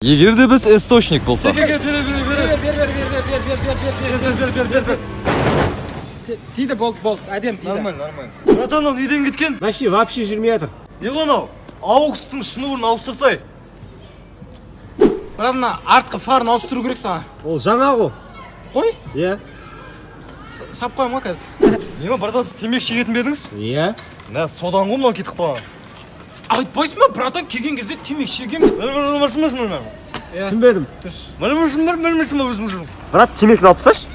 Егер де біз источник болсақ. Бер. Тиді болды, әдем тиді. Нормально. Братан, ол неден кеткен? Машина вообще жүрмей жатыр. Не ғанау? Аукстың шнурын ауыстырсай. Бірақ мына артқы фарын ауыстыру керек саған. Ол жаңа ғой. Қой, Иә. сап қойым ғой қазір. Не ма, братан, сіз темекі шегетін бе едіңіз? Иә. Мә, содан ғой мынау кетіп қалған. Айтпайсың ба, братан келген кезде темекі шегемін. Түсінбедім. Брат, темекіні алып тасташы.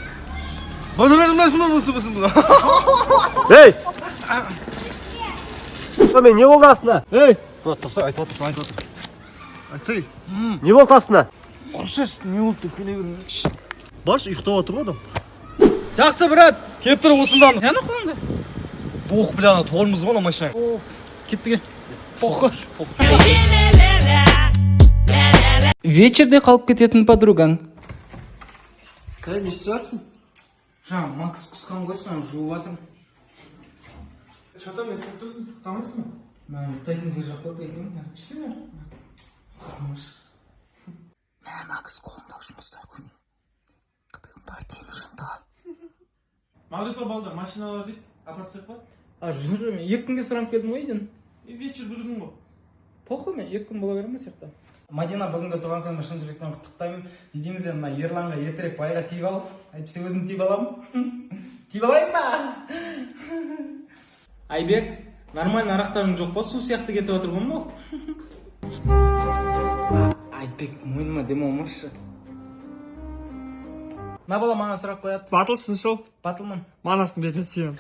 Ей! Мен не болды астына? Ей! Брат, тұрсай, айтып отырсың. Айтсай. Не болды астына? Құршаш, не болды деп келе бермей. Баш, ұйықтап отыр ғой адам. Жақсы, брат. Кеп тұр осындан. Яны қолыңды. Боқ бля, ана тоғырмыз ғой ана машина. Кетті. Вечерде қалып кететін подругаң. Қай, не істеп жатсың? Жаңа Макс құсқан қойсын, жуып жатырмын. Что там, не істеп тұрсың? Ұйықтамайсың ба? Мен ұйықтайтын жер жоқ көріп екенмін. Түсіне. Қормыш. Мен Макс қолында жұмыстай көрдім. Қытығым бар деймін жынта. Мағрипа балдар машиналар дейді, апарып тастайық па? Жүрмін, 2 күнге сұранып келдім ғой үйден. Вечер бір күн ғой. Похуй, мен 2 күн бола беремін сияқты. Мадина бүгінгі туған күніңді шын жүректен құттықтаймын. Не дейміз енді, мына Ерланға ертерек байға тиіп алып, әйтпесе өзім тиіп аламын. Тиіп алайын ба? Айбек, нормально арақтарың жоқ па? Су сияқты кетіп отыр ғой мынау. Айбек, мойныма дем алмашы. Мына бала маған сұрақ қояды. Батылсың шоу. Батылмын. Манасын бетін сүйем.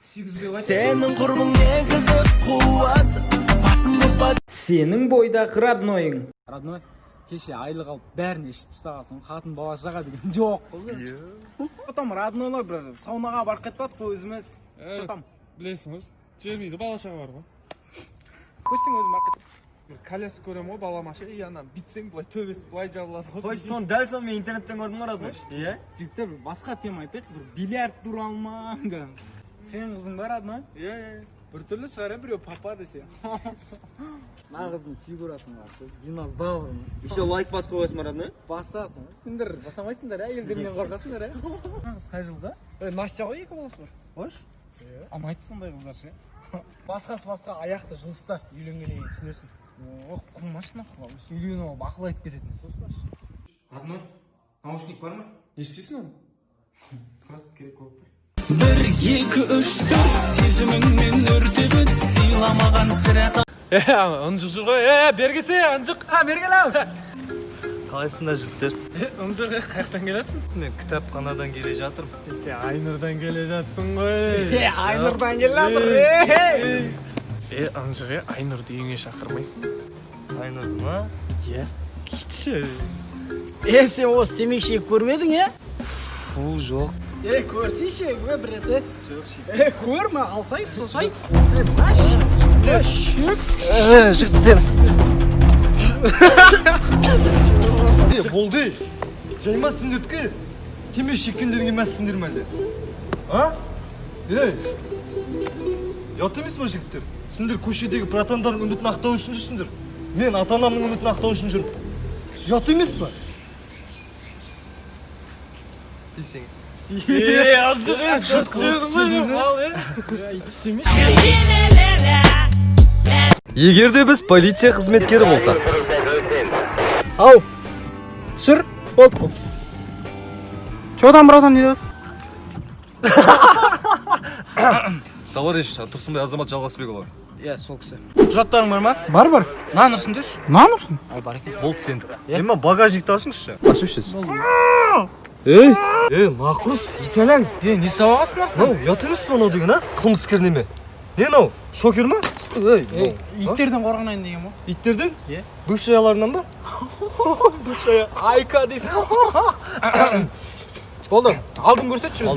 Сүйгізбей қойды. Сенің құрбың негізі қуат, басың қоспа. Сенің бойдағы роднойың. Родной, кеше айлық алып бәріне ішіп тастағансың, қатын бала шаға деген жоқ қой. Потом роднойлар бір саунаға барып қайтпадық қой өзіміз. Что там? Білесіңіз, жермейді бала шаға бар ғой. Көстің өзім барып қайтып. Коляска көрем ғой бала маша, и ана битсең былай төбесі былай жабылады ғой. Қой, сон дәл сон мен интернеттен көрдім ғой радной. Иә? Жігіттер басқа тема айтайық, бір бильярд туралы ма? Сенің қызың бар родной? Иә. Бір түрлі шығар, біреу папа десе. Нағыздың фигурасың бар, сіз динозавр. Еще лайк бас қойасың радной? Басасың, сендер басамайсыңдар, әйелдермен қорқасыңдар, ә? Қыз қай жылда? Настя ғой 2 баласы бар. Қош? Амайды сондай қыздар ше. Басқасы басқа аяқты жылыста үйленгеннен кейін түсінесің. Ох, қылмашын ақылы. Үйленіп алып ақыл айтып кететін. Сосын родной, наушник бар ма? Не істейсің оны? Просто керек болып тұр. 1, 2, 3, 4 сезіміңмен өртеп өт, сыйламаған сірә. Анжық жүр ғой, бергесе, анжық. Бергел ау! Қалайсыңдар жігіттер? Анжық, қаяқтан келатсың? Мен кітапханадан келе жатырмын. Сен Айнұрдан келе жатсың ғой. Айнұрдан келе жатыр. Анжық, Айнұрды үйіңе шақырмайсың ба? Айнұрды ма? Иә. Кетші. Сен осы темекі шегіп көрмедің, е? Фу, жоқ. Көрсейші, бір рет, Жоқ, шек. көрме, алсай, сосай. Жігіттер. Болды. Жайма сендердікі. Темекі шеккендеріңе мәссіңдер ме әлде? А? Ят емес па жігіттер? Сендер көшедегі братандардың үмітін ақтау үшін жүрсіңдер. Мен ата-анамның үмітін ақтау үшін жүрмін. Ят емес па? Десең. Анжық, Егер де біз полиция қызметкері болсақ. Ау, түсір, болды. Чодан, братан, не дейсің? Товарищ Тұрсынбай Азамат Жалғасбекұлы. Иә, сол кісі. Құжаттарың бар ма? Бар. Нан ұрсын деші. Нан ұрсын? Ай, бар екен. Болды сендік. Ема багажникті ашыңызшы. Ашып ішесіз. Нақұрыс, есәләң. Не сабағасың ақ? Нау, ят емес па мынау деген, а? Қылмыскер неме? Нау, шокер ма? Иттерден қорғанайын деген ма? Иттерден? Е. Бывшаяларынан ба? Бывшая Айка дейсің. Болды, алдын көрсетші біз.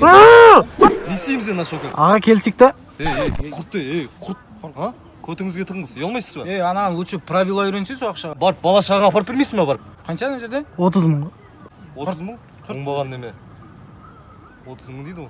Не істейміз ена шокер? Аға келсек та. Құрт. А? Көтіңізге тығыңыз, ұялмайсыз ба? Ана лучше правила үйренсе сол ақшаға. Барып, бала шаға апарып бермейсің ба барып? Қанша ана жерде? 30 мың. 30 мың? Оңбаған неме? 30 мың дейді ғой.